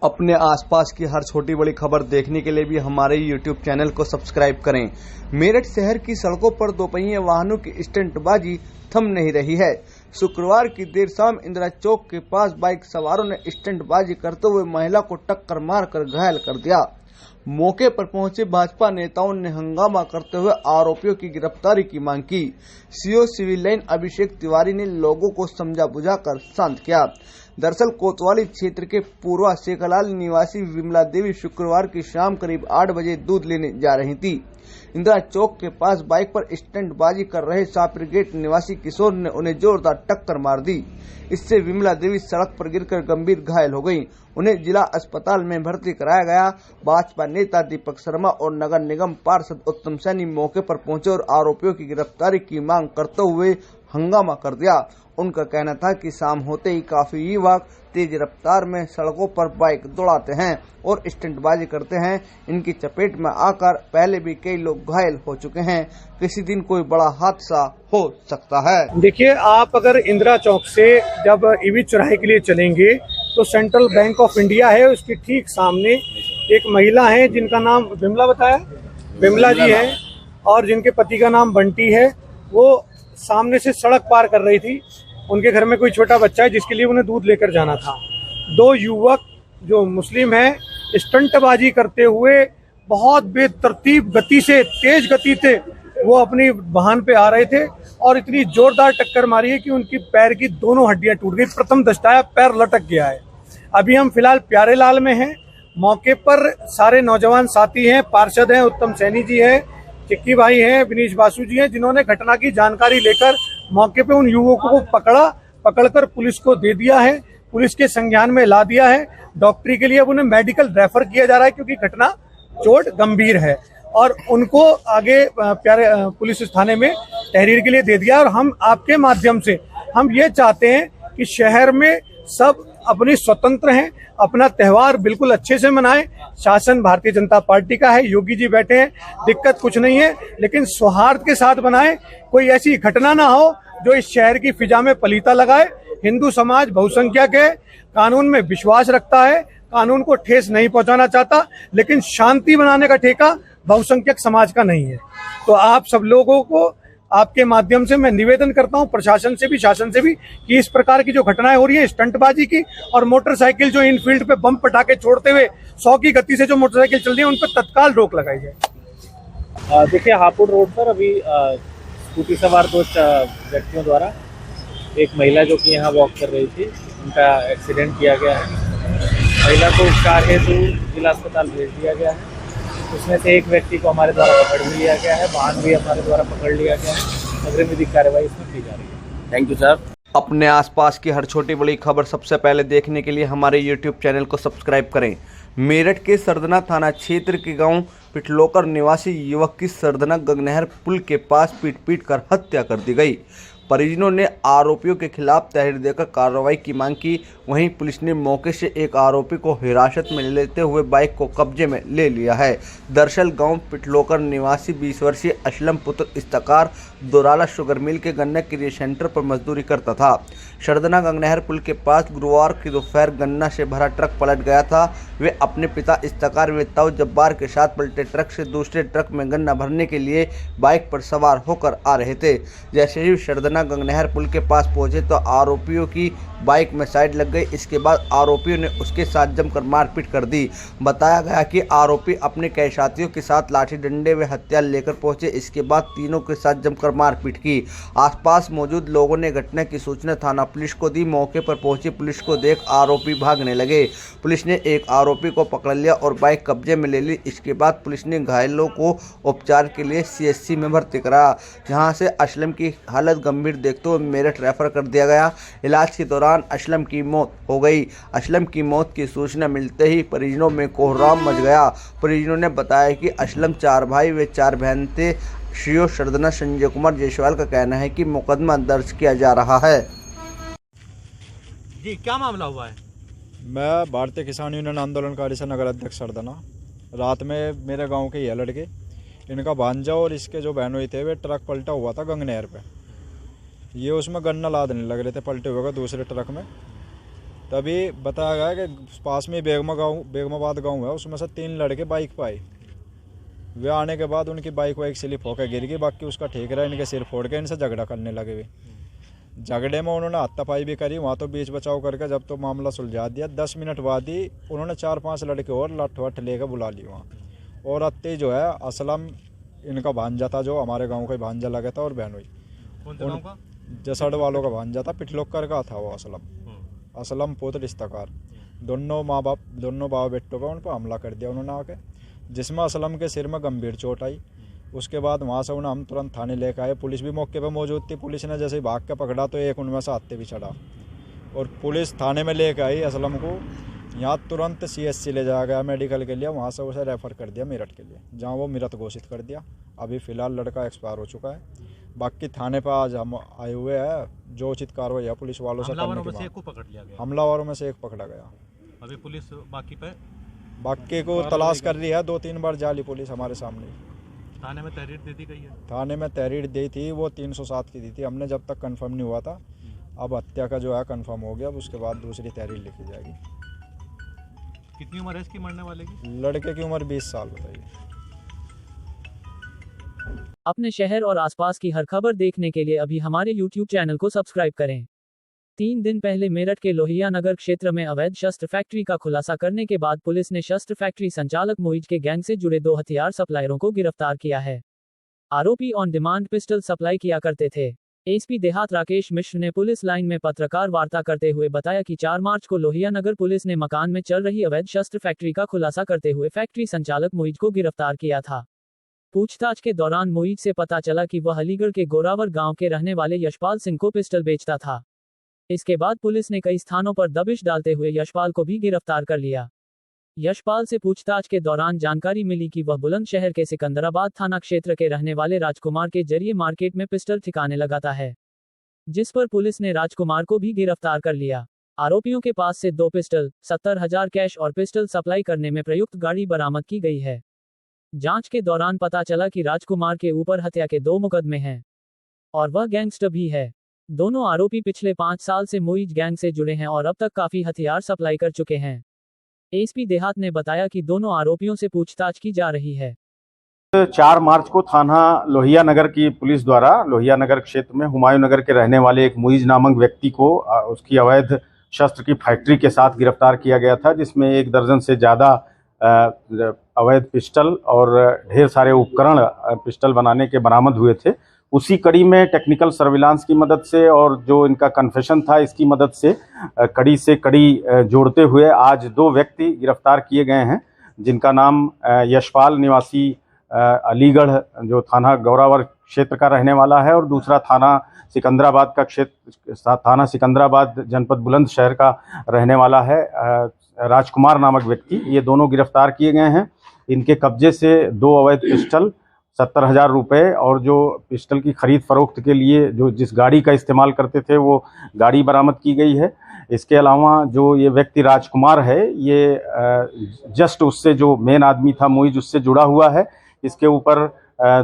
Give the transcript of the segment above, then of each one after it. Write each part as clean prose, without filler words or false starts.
अपने आसपास की हर छोटी बड़ी खबर देखने के लिए भी हमारे YouTube चैनल को सब्सक्राइब करें। मेरठ शहर की सड़कों पर दोपहिया वाहनों की स्टंटबाजी थम नहीं रही है। शुक्रवार की देर शाम इंदिरा चौक के पास बाइक सवारों ने स्टंटबाजी करते हुए महिला को टक्कर मारकर घायल कर दिया। मौके पर पहुंचे भाजपा नेताओं ने हंगामा करते हुए आरोपियों की गिरफ्तारी की मांग की। CO civil line Abhishek Tiwari ने लोगों को समझा बुझाकर शांत किया। दरअसल कोतवाली क्षेत्र के पूर्वा शेखलाल निवासी विमला देवी शुक्रवार की शाम करीब 8 बजे दूध लेने जा रही थी। इंदिरा चौक के पास बाइक पर स्टंटबाजी कर रहे सापिर गेट निवासी किशोर ने उन्हें जोरदार टक्कर मार दी। इससे विमला देवी सड़क पर गिरकर गंभीर घायल हो गयी। उन्हें जिला अस्पताल में भर्ती कराया गया। भाजपा नेता दीपक शर्मा और नगर निगम पार्षद उत्तम सैनी मौके पर पहुंचे और आरोपियों की गिरफ्तारी की मांग करते हुए हंगामा कर दिया। उनका कहना था कि शाम होते ही काफी युवक तेज रफ्तार में सड़कों पर बाइक दौड़ाते हैं और स्टंटबाजी करते हैं। इनकी चपेट में आकर पहले भी कई लोग घायल हो चुके हैं। किसी दिन कोई बड़ा हादसा हो सकता है। देखिए, आप अगर इंदिरा चौक से जब ईवी चौराहे के लिए चलेंगे तो सेंट्रल बैंक ऑफ इंडिया है, उसके ठीक सामने एक महिला है जिनका नाम विमला बताया, विमला जी है, और जिनके पति का नाम बंटी है। वो सामने से सड़क पार कर रही थी। उनके घर में कोई छोटा बच्चा है जिसके लिए उन्हें दूध लेकर जाना था। दो युवक जो मुस्लिम हैं स्टंटबाजी करते हुए बहुत बेतरतीब गति से, तेज गति से वो अपनी वाहन पे आ रहे थे और इतनी जोरदार टक्कर मारी है कि उनकी पैर की दोनों हड्डियां टूट गई। प्रथम दृष्टया पैर लटक गया है। अभी हम फिलहाल प्यारे लाल में हैं। मौके पर सारे नौजवान साथी हैं, पार्षद हैं, उत्तम सैनी जी हैं, चिक्की भाई हैं, विनीश बासु जी हैं, जिन्होंने घटना की जानकारी लेकर मौके पे उन युवकों को पकड़कर पुलिस को दे दिया है। पुलिस के संज्ञान में ला दिया है। डॉक्टरी के लिए अब उन्हें मेडिकल रेफर किया जा रहा है क्योंकि घटना चोट गंभीर है और उनको आगे प्यारे पुलिस थाने में तहरीर के लिए दे दिया। और हम आपके माध्यम से हम ये चाहते हैं कि शहर में सब अपनी स्वतंत्र हैं, अपना त्योहार बिल्कुल अच्छे से मनाएं। शासन भारतीय जनता पार्टी का है, योगी जी बैठे हैं, दिक्कत कुछ नहीं है, लेकिन सौहार्द के साथ बनाएं। कोई ऐसी घटना ना हो जो इस शहर की फिजा में पलीता लगाए। हिंदू समाज बहुसंख्यक है, कानून में विश्वास रखता है, कानून को ठेस नहीं पहुंचाना चाहता, लेकिन शांति बनाने का ठेका बहुसंख्यक समाज का नहीं है। तो आप सब लोगों को आपके माध्यम से मैं निवेदन करता हूं, प्रशासन से भी, शासन से भी, कि इस प्रकार की जो घटनाएं हो रही है स्टंटबाजी की और मोटरसाइकिल जो इन फील्ड पे बम पटाखे छोड़ते हुए 100 की गति से जो मोटरसाइकिल चल रही है उन पर तत्काल रोक लगाई जाए। देखिए, हापुड़ रोड पर अभी स्कूटी सवार 2 व्यक्तियों द्वारा एक महिला जो कि यहाँ वॉक कर रही थी, उनका एक्सीडेंट किया गया है। महिला को उपचार हेतु जिला अस्पताल भेज दिया गया है। उसमें से एक व्यक्ति को हमारे द्वारा पकड़ लिया गया है, वाहन भी हमारे द्वारा पकड़ लिया गया है। अग्रिम विधिक कार्रवाई इसमें की जा रही है। Thank you sir. अपने आसपास की हर छोटी बड़ी खबर सबसे पहले देखने के लिए हमारे YouTube चैनल को सब्सक्राइब करें। मेरठ के सरदना थाना क्षेत्र के गांव पिटलोकर निवासी युवक की सरदना गंगनहर पुल के पास पीट कर हत्या कर दी गई। परिजनों ने आरोपियों के खिलाफ तहरीर देकर कार्रवाई की मांग की। वहीं पुलिस ने मौके से एक आरोपी को हिरासत में लेते हुए बाइक को कब्जे में ले लिया है। दरअसल गांव पिटलोकर निवासी 20 वर्षीय असलम पुत्र इस्तकार दोराला शुगर मिल के गन्ना क्रिय सेंटर पर मजदूरी करता था। सरदना गंगनहर पुल के पास गुरुवार की दोपहर गन्ना से भरा ट्रक पलट गया था। वे अपने पिता इस्तकार व ताऊ जब्बार के साथ पलटे ट्रक से दूसरे ट्रक में गन्ना भरने के लिए बाइक पर सवार होकर आ रहे थे। जैसे ही सरदना गंगनहर पुल के पास पहुंचे तो आरोपियों की बाइक में साइड लग गई। इसके बाद आरोपियों ने उसके साथ जमकर मारपीट कर दी। बताया गया कि आरोपी अपने कई साथियों के साथ लाठी डंडे व हथियार लेकर पहुंचे। इसके बाद तीनों के साथ जमकर मारपीट की। आसपास मौजूद लोगों ने घटना की सूचना थाना पुलिस को दी। मौके पर पहुंची पुलिस को देख आरोपी भागने लगे। पुलिस ने एक आरोपी को पकड़ लिया और बाइक कब्जे में ले ली। इसके बाद पुलिस ने घायलों को उपचार के लिए CHC में भर्ती कराया, जहां से असलम की हालत गंभीर देखते हुए मेरठ रेफर कर दिया गया। इलाज के दौरान असलम की मौत हो गई। असलम की मौत की सूचना मिलते ही परिजनों में कोहराम मच गया। परिजनों ने बताया कि असलम 4 भाई व 4 बहन थे। सीओ सरदना संजय कुमार जायसवाल का कहना है कि मुकदमा दर्ज किया जा रहा है। जी, क्या मामला हुआ है? मैं भारतीय किसान यूनियन आंदोलनकारी से नगर अध्यक्ष सरदना। रात में मेरे गांव के ये लड़के, इनका भांजा और इसके जो बहनोई थे, वे ट्रक पलटा हुआ था गंगनहर पे। ये उसमें गन्ना लादने लग रहे थे पलटे हुए दूसरे ट्रक में। तभी बताया गया कि पास में बेगमाबाद गांव है, उसमें से 3 लड़के बाइक पर आए। वे आने के बाद उनकी बाइक वाइक स्लिप होकर गिर गई, बाकी उसका ठीक रहा, इनके सिर फोड़ के इनसे झगड़ा करने लगे हुए। झगड़े में उन्होंने हाथापाई भी करी, वहाँ तो बीच बचाव करके जब तो मामला सुलझा दिया। 10 मिनट बाद ही उन्होंने 4-5 लड़के और लठ वठ लेकर बुला ली वहाँ। और अत्ते जो है असलम इनका भांजा था, जो हमारे गांव का भांजा लगा था, और बहनोई जसड़ वालों का भांजा था, पिटलोकर का था वो असलम पुत्र रिश्तेदार। दोनों बाप बेटों पर उन पर हमला कर दिया उन्होंने आके, जिसमें असलम के सिर में गंभीर चोट आई। उसके बाद वहाँ से उन्हें हम तुरंत थाने लेकर आए। पुलिस भी मौके पर मौजूद थी। पुलिस ने जैसे ही भाग के पकड़ा तो एक उनमें से हाथे भी चढ़ा, और पुलिस थाने में लेकर आई असलम को। यहाँ तुरंत CSC ले जाया गया मेडिकल के लिए, वहाँ से उसे रेफ़र कर दिया मेरठ के लिए, जहाँ वो मृत घोषित कर दिया। अभी फ़िलहाल लड़का एक्सपायर हो चुका है। बाकी थाने पर आज हम आए हुए हैं, जो उचित कार्रवाई है पुलिस वालों से करने के बाद। हमलावरों में से एक पकड़ा गया। अभी पुलिस बाकी को तलाश कर रही है। 2-3 बार जाली पुलिस हमारे सामने। थाने में तहरीर दे दी गई है। थाने में तहरीर दी थी, वो 307 की दी थी हमने, जब तक कंफर्म नहीं हुआ था। अब हत्या का जो है कंफर्म हो गया, अब उसके बाद दूसरी तहरीर लिखी जाएगी। कितनी उम्र है इसकी मरने वाले की? लड़के की उम्र 20 साल बताइए। अपने शहर और आसपास की हर खबर देखने के लिए अभी हमारे YouTube चैनल को सब्सक्राइब करें। 3 दिन पहले मेरठ के लोहिया नगर क्षेत्र में अवैध शस्त्र फैक्ट्री का खुलासा करने के बाद पुलिस ने शस्त्र फैक्ट्री संचालक मोइज के गैंग से जुड़े 2 हथियार सप्लायरों को गिरफ्तार किया है। आरोपी ऑन डिमांड पिस्टल सप्लाई किया करते थे। एसपी देहात राकेश मिश्र ने पुलिस लाइन में पत्रकार वार्ता करते हुए बताया कि 4 मार्च को लोहिया नगर पुलिस ने मकान में चल रही अवैध शस्त्र फैक्ट्री का खुलासा करते हुए फैक्ट्री संचालक मोइज को गिरफ्तार किया था। पूछताछ के दौरान मोइज से पता चला कि वह अलीगढ़ के गोरावर गांव के रहने वाले यशपाल सिंह को पिस्टल बेचता था। इसके बाद पुलिस ने कई स्थानों पर दबिश डालते हुए यशपाल को भी गिरफ्तार कर लिया। यशपाल से पूछताछ के दौरान जानकारी मिली कि वह बुलंदशहर के सिकंदराबाद थाना क्षेत्र के रहने वाले राजकुमार के जरिए मार्केट में पिस्टल ठिकाने लगाता है, जिस पर पुलिस ने राजकुमार को भी गिरफ्तार कर लिया। आरोपियों के पास से 2 पिस्टल, 70,000 कैश और पिस्टल सप्लाई करने में प्रयुक्त गाड़ी बरामद की गई है। जांच के दौरान पता चला कि राजकुमार के ऊपर हत्या के 2 मुकदमे हैं और वह गैंगस्टर भी है। दोनों आरोपी पिछले 5 साल से मोइज गैंग से जुड़े हैं और अब तक काफी हथियार सप्लाई कर चुके हैं। एसपी देहात ने बताया कि दोनों आरोपियों से पूछताछ की जा रही है। 4 मार्च को थाना लोहिया नगर की पुलिस द्वारा लोहिया नगर क्षेत्र में हुमायूं नगर के रहने वाले एक मोइज नामक व्यक्ति को उसकी अवैध शस्त्र की फैक्ट्री के साथ गिरफ्तार किया गया था, जिसमें 1 दर्जन से ज़्यादा अवैध पिस्टल और ढेर सारे उपकरण पिस्टल बनाने के बरामद हुए थे। उसी कड़ी में टेक्निकल सर्विलांस की मदद से और जो इनका कन्फेशन था इसकी मदद से कड़ी से कड़ी जोड़ते हुए आज 2 व्यक्ति गिरफ्तार किए गए हैं, जिनका नाम यशपाल निवासी अलीगढ़ जो थाना गौरावर क्षेत्र का रहने वाला है और दूसरा थाना सिकंदराबाद का क्षेत्र थाना सिकंदराबाद जनपद बुलंदशहर का रहने वाला है राजकुमार नामक व्यक्ति। ये दोनों गिरफ्तार किए गए हैं। इनके कब्जे से 2 अवैध पिस्टल, 70,000 रुपये और जो पिस्टल की खरीद फरोख्त के लिए जो जिस गाड़ी का इस्तेमाल करते थे वो गाड़ी बरामद की गई है। इसके अलावा जो ये व्यक्ति राजकुमार है ये जस्ट उससे जो मेन आदमी था मोइज उससे जुड़ा हुआ है। इसके ऊपर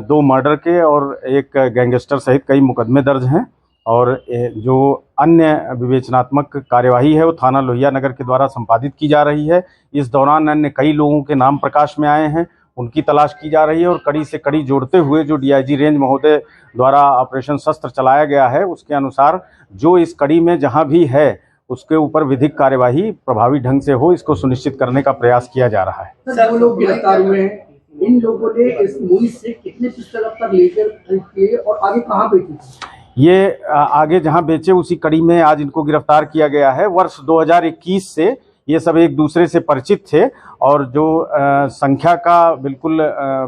2 मर्डर के और 1 गैंगस्टर सहित कई मुकदमे दर्ज हैं और जो अन्य विवेचनात्मक कार्यवाही है वो थाना लोहिया नगर के द्वारा संपादित की जा रही है। इस दौरान अन्य कई लोगों के नाम प्रकाश में आए हैं, उनकी तलाश की जा रही है और कड़ी से कड़ी जोड़ते हुए जो डीआईजी रेंज महोदय द्वारा ऑपरेशन शस्त्र चलाया गया है उसके अनुसार जो इस कड़ी में जहां भी है उसके ऊपर विधिक कार्यवाही प्रभावी ढंग से हो, इसको सुनिश्चित करने का प्रयास किया जा रहा है। सर, वो लोग गिरफ्तार हुए हैं, इन लोगों ने इस मोइज से कितने पिस्टल अब तक लेकर किए और आगे कहाँ बेचे? ये आगे जहां बेचे उसी कड़ी में आज इनको गिरफ्तार किया गया है। वर्ष 2021 से ये सब एक दूसरे से परिचित थे और जो संख्या का बिल्कुल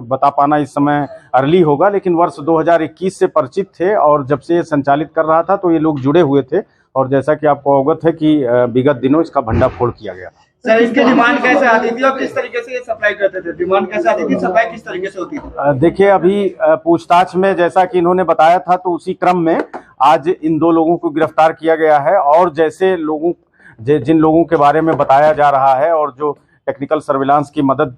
बता पाना इस समय अर्ली होगा, लेकिन वर्ष 2021 से परिचित थे और जब से ये संचालित कर रहा था तो ये लोग जुड़े हुए थे और जैसा कि आपको अवगत है कि विगत दिनों इसका भंडाफोड़ किया गया। सर, इनकी डिमांड कैसे आती थी और किस तरीके से ये सप्लाई करते थे? डिमांड कैसे आती थी, सप्लाई किस तरीके से होती थी? देखिए, अभी पूछताछ में जैसा कि इन्होंने बताया था तो उसी क्रम में आज इन 2 लोगों को गिरफ्तार किया गया है और जैसे जिन लोगों के बारे में बताया जा रहा है और जो टेक्निकल सर्विलांस की मदद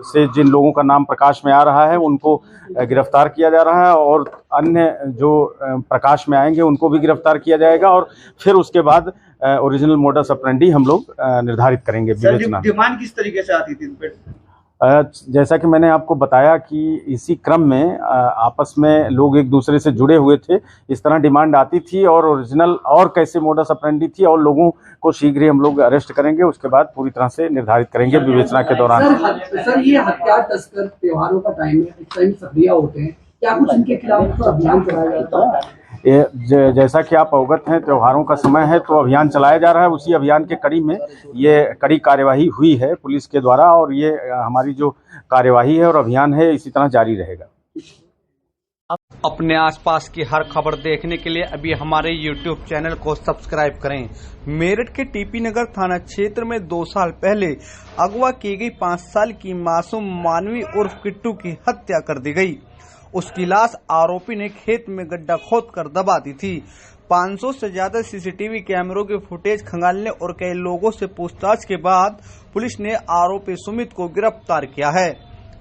से जिन लोगों का नाम प्रकाश में आ रहा है उनको गिरफ्तार किया जा रहा है और अन्य जो प्रकाश में आएंगे उनको भी गिरफ्तार किया जाएगा और फिर उसके बाद ओरिजिनल मोडस ऑपरेंडी हम लोग निर्धारित करेंगे विवेचना। डिमांड किस तरीके से आती थी इन पे? जैसा कि मैंने आपको बताया कि इसी क्रम में आपस में लोग एक दूसरे से जुड़े हुए थे, इस तरह डिमांड आती थी और ओरिजिनल और कैसे मोडस ऑपरेंडी थी, और लोगों को शीघ्र ही हम लोग अरेस्ट करेंगे, उसके बाद पूरी तरह से निर्धारित करेंगे विवेचना के दौरान। सर ये हथियार तस्कर त्योहारों का टाइम है, इस टाइम सक्रिय होते हैं, क्या कुछ इनके खिलाफ अभियान चलाया जाता है? जैसा कि आप अवगत हैं, त्योहारों का समय है तो अभियान चलाया जा रहा है। उसी अभियान के कड़ी में ये कड़ी कार्यवाही हुई है पुलिस के द्वारा, और ये हमारी जो कार्यवाही है और अभियान है इसी तरह जारी रहेगा। अपने आसपास की हर खबर देखने के लिए अभी हमारे YouTube चैनल को सब्सक्राइब करें। मेरठ के टीपी नगर थाना क्षेत्र में 2 साल पहले अगवा की गई 5 साल की मासूम मानवी उर्फ किट्टू की हत्या कर दी गई। उसकी लाश आरोपी ने खेत में गड्ढा खोदकर दबा दी थी। 500 से ज्यादा सीसीटीवी कैमरों के फुटेज खंगालने और कई लोगों से पूछताछ के बाद पुलिस ने आरोपी सुमित को गिरफ्तार किया है।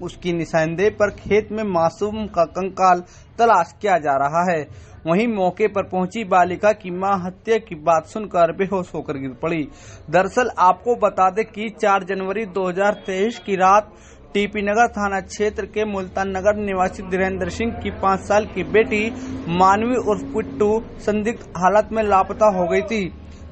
उसकी निशानदेही पर खेत में मासूम का कंकाल तलाश किया जा रहा है। वहीं मौके पर पहुंची बालिका की मां हत्या की बात सुनकर बेहोश होकर गिर पड़ी। दरअसल आपको बता दें कि 4 जनवरी 2023 की रात टीपी नगर थाना क्षेत्र के मुल्तान नगर निवासी धीरेन्द्र सिंह की 5 साल की बेटी मानवी उर्फ किट्टू संदिग्ध हालत में लापता हो गई थी।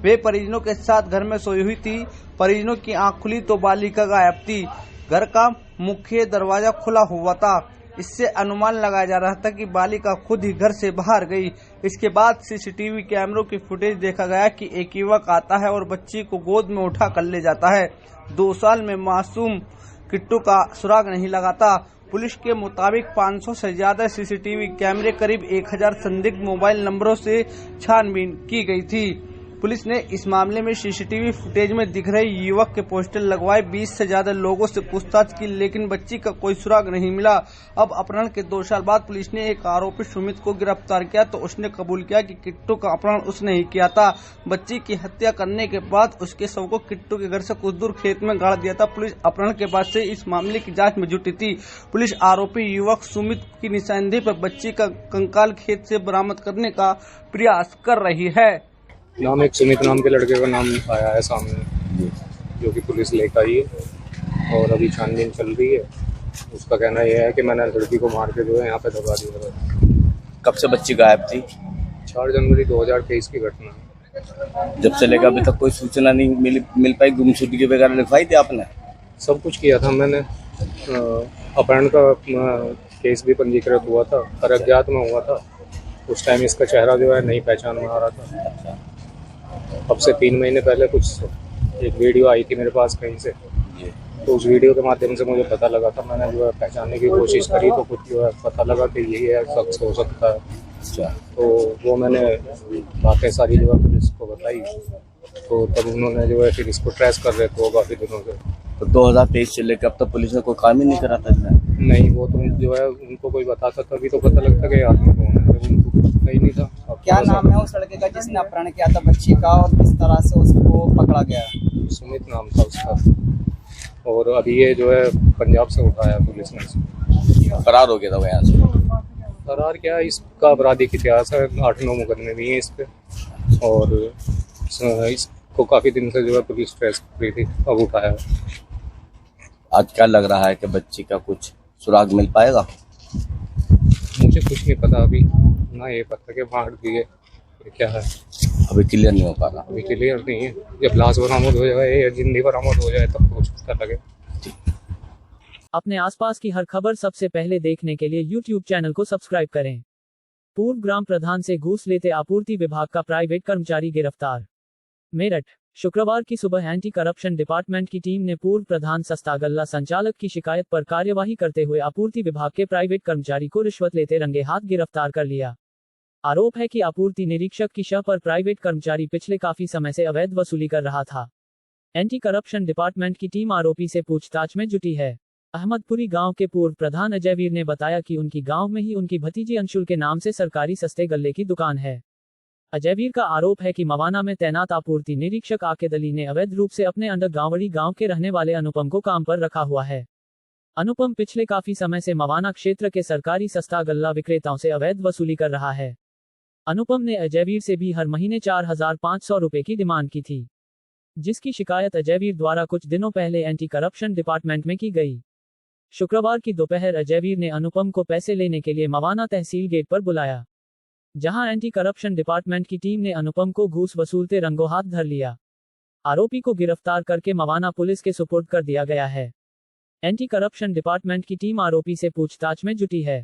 वे परिजनों के साथ घर में सोई हुई थी। परिजनों की आंख खुली तो बालिका गायब थी। घर का मुख्य दरवाजा खुला हुआ था। इससे अनुमान लगाया जा रहा था कि बालिका खुद ही घर से बाहर गई। इसके बाद सीसीटीवी कैमरों की फुटेज देखा गया कि एक युवक आता है और बच्ची को गोद में उठा कर ले जाता है। 2 साल में मासूम किट्टू का सुराग नहीं लगाता। पुलिस के मुताबिक 500 से ज्यादा सीसीटीवी कैमरे, करीब 1000 संदिग्ध मोबाइल नंबरों से छानबीन की गई थी। पुलिस ने इस मामले में सीसीटीवी फुटेज में दिख रहे युवक के पोस्टर लगवाए। 20 से ज्यादा लोगों से पूछताछ की, लेकिन बच्ची का कोई सुराग नहीं मिला। अब अपहरण के 2 साल बाद पुलिस ने एक आरोपी सुमित को गिरफ्तार किया तो उसने कबूल किया कि किट्टू का अपहरण उसने ही किया था। बच्ची की हत्या करने के बाद उसके शव को किट्टू के घर से कुछ दूर खेत में गाड़ दिया था। पुलिस अपहरण के बाद से इस मामले की जाँच में जुटी थी। पुलिस आरोपी युवक सुमित की निशानदेही पर बच्ची का कंकाल खेत से बरामद करने का प्रयास कर रही है। नाम एक सुमित नाम के लड़के का नाम आया है सामने, जो कि पुलिस लेकर आई है और अभी छानबीन चल रही है। उसका कहना यह है कि मैंने लड़की को मार के जो है यहाँ पे दबा दिया। कब से बच्ची गायब थी? 4 जनवरी 2023 की घटना है। जब से लेकर अभी तक कोई सूचना नहीं मिल पाई। गुमशुदगी वगैरह लिखवाई थी आपने? सब कुछ किया था मैंने। अपहरण का केस भी पंजीकृत हुआ था, पर अज्ञात में हुआ था। उस टाइम इसका चेहरा जो है नहीं पहचान में आ रहा था। अब से 3 महीने पहले एक वीडियो आई थी मेरे पास कहीं से, तो उस वीडियो के माध्यम से मुझे पता लगा था। मैंने जो है पहचानने की कोशिश करी तो कुछ जो है पता लगा कि यही है, शख्स हो सकता है। अच्छा, तो वो मैंने बातें सारी जो है पुलिस को बताई, तो तब उन्होंने जो है फिर इसको ट्रेस कर रहे थे काफ़ी दिनों से। तो 2023 से लेकर अब तक पुलिस ने कोई काम ही नहीं करा था? नहीं, वो तो जो है उनको कोई बताता तभी तो पता लगता कि आदमी कौन है, उनको पता ही नहीं था। क्या नाम है उस लड़के का जिसने अपहरण किया था बच्ची का, और किस तरह से उसको पकड़ा गया? सुमित नाम था उसका, और अभी ये जो है पंजाब से उठाया पुलिस ने। फरार हो गया था वो यहाँ से? फरार क्या, इसका आपराधिक इतिहास है, 8-9 मुकदमे भी हैं इस पे, और इसको काफ़ी दिन से जो है पुलिस ट्रेस कर रही थी, अब उठाया। आज क्या लग रहा है कि बच्ची का कुछ सुराग मिल पाएगा? मुझे कुछ नहीं पता अभी, ना ये पता कि मार दी है क्या है, अभी क्लियर नहीं हो पा रहा। अभी क्लियर नहीं है। जब लाश बरामद हो जाए या जिंदगी बरामद हो जाए तब कुछ पता लगे। अपने आसपास की हर खबर सबसे पहले देखने के लिए YouTube चैनल को सब्सक्राइब करें। पूर्व ग्राम प्रधान से घूस लेते आपूर्ति विभाग का प्राइवेट कर्मचारी गिरफ्तार। मेरठ, शुक्रवार की सुबह एंटी करप्शन डिपार्टमेंट की टीम ने पूर्व प्रधान सस्ता गल्ला संचालक की शिकायत पर कार्यवाही करते हुए आपूर्ति विभाग के प्राइवेट कर्मचारी को रिश्वत लेते रंगे हाथ गिरफ्तार कर लिया। आरोप है कि आपूर्ति निरीक्षक की शह पर प्राइवेट कर्मचारी पिछले काफी समय से अवैध वसूली कर रहा था। एंटी करप्शन डिपार्टमेंट की टीम आरोपी से पूछताछ में जुटी है। अहमदपुरी गांव के पूर्व प्रधान अजयवीर ने बताया कि उनकी गांव में ही उनकी भतीजी अंशुल के नाम से सरकारी सस्ते गल्ले की दुकान है। अजयवीर का आरोप है कि मवाना में तैनात आपूर्ति निरीक्षक आकिद अली ने अवैध रूप से अपने अंडर गांवड़ी गांव के रहने वाले अनुपम को काम पर रखा हुआ है। अनुपम पिछले काफी समय से मवाना क्षेत्र के सरकारी सस्ता गल्ला विक्रेताओं से अवैध वसूली कर रहा है। अनुपम ने अजयवीर से भी हर महीने 4,500 रुपए की डिमांड की थी, जिसकी शिकायत अजयवीर द्वारा कुछ दिनों पहले एंटी करप्शन डिपार्टमेंट में की गई। शुक्रवार की दोपहर अजयवीर ने अनुपम को पैसे लेने के लिए मवाना तहसील गेट पर बुलाया, जहां एंटी करप्शन डिपार्टमेंट की टीम ने अनुपम को घूस वसूलते रंगों हाथ धर लिया। आरोपी को गिरफ्तार करके मवाना पुलिस के सुपुर्द कर दिया गया है। एंटी करप्शन डिपार्टमेंट की टीम आरोपी से पूछताछ में जुटी है।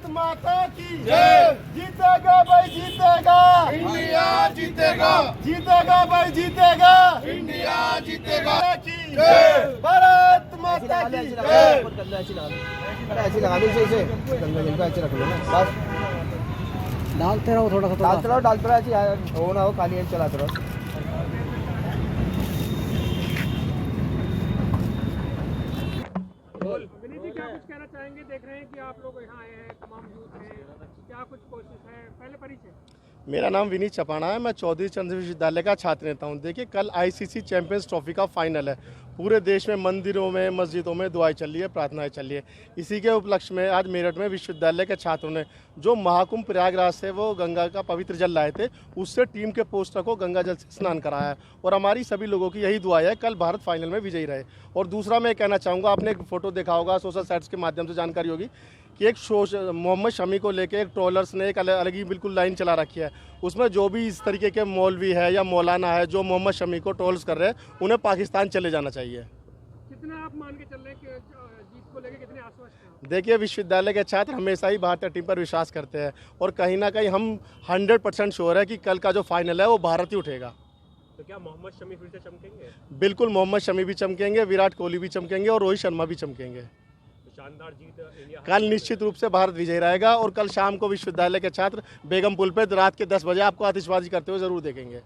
माता की जय। जीतेगा भाई जीतेगा, इंडिया जीतेगा, जीतेगा भाई जीतेगा, इंडिया जीतेगा की जय। भारत माता की जय। ऐसी लगा दो इसे ऐसे रख लो ना, बस डालते रहो, थोड़ा सा डालते रहो ऐसे हो ना हो, खाली चलाते रहो। विनीत जी, क्या कुछ कहना चाहेंगे? देख रहे हैं कि आप लोग यहाँ आए हैं, तमाम यूथ हैं, क्या कुछ कोशिश है? पहले परिचय। मेरा नाम विनीत चपाना है, मैं चौधरी चंद्र विश्वविद्यालय का छात्र नेता हूँ। देखिए, कल आईसीसी चैंपियंस ट्रॉफी का फाइनल है। पूरे देश में मंदिरों में, मस्जिदों में दुआएं चल रही है, प्रार्थनाएं चल रही है। इसी के उपलक्ष्य में आज मेरठ में विश्वविद्यालय के छात्रों ने जो महाकुंभ प्रयागराज से वो गंगा का पवित्र जल लाए थे, उससे टीम के पोस्टर को गंगा जल से स्नान कराया है। और हमारी सभी लोगों की यही दुआ है, कल भारत फाइनल में विजयी रहे। और दूसरा मैं कहना चाहूँगा, आपने एक फोटो देखा होगा, सोशल साइट्स के माध्यम से जानकारी होगी कि एक मोहम्मद शमी को लेकर एक ट्रोलर्स ने एक अलग ही बिल्कुल लाइन चला रखी है। उसमें जो भी इस तरीके के मौलवी है या मौलाना है जो मोहम्मद शमी को ट्रोल्स कर रहे हैं, उन्हें पाकिस्तान चले जाना चाहिए। कितना आप मान के चल रहे हैं कि जीत को लेकर कितने आश्वस्त हैं? देखिए, विश्वविद्यालय के छात्र हमेशा ही भारतीय टीम पर विश्वास करते हैं और कहीं ना कहीं हम 100% श्योर है कि कल का जो फाइनल है वो भारत ही उठेगा। तो क्या मोहम्मद शमी फिर से चमकेंगे? बिल्कुल, मोहम्मद शमी भी चमकेंगे, विराट कोहली भी चमकेंगे और रोहित शर्मा भी चमकेंगे। शानदार जीत इंडिया। कल निश्चित रूप से भारत विजयी रहेगा और कल शाम को विश्वविद्यालय के छात्र बेगम पुल पे रात के 10 बजे आपको आतिशबाजी करते हुए जरूर देखेंगे।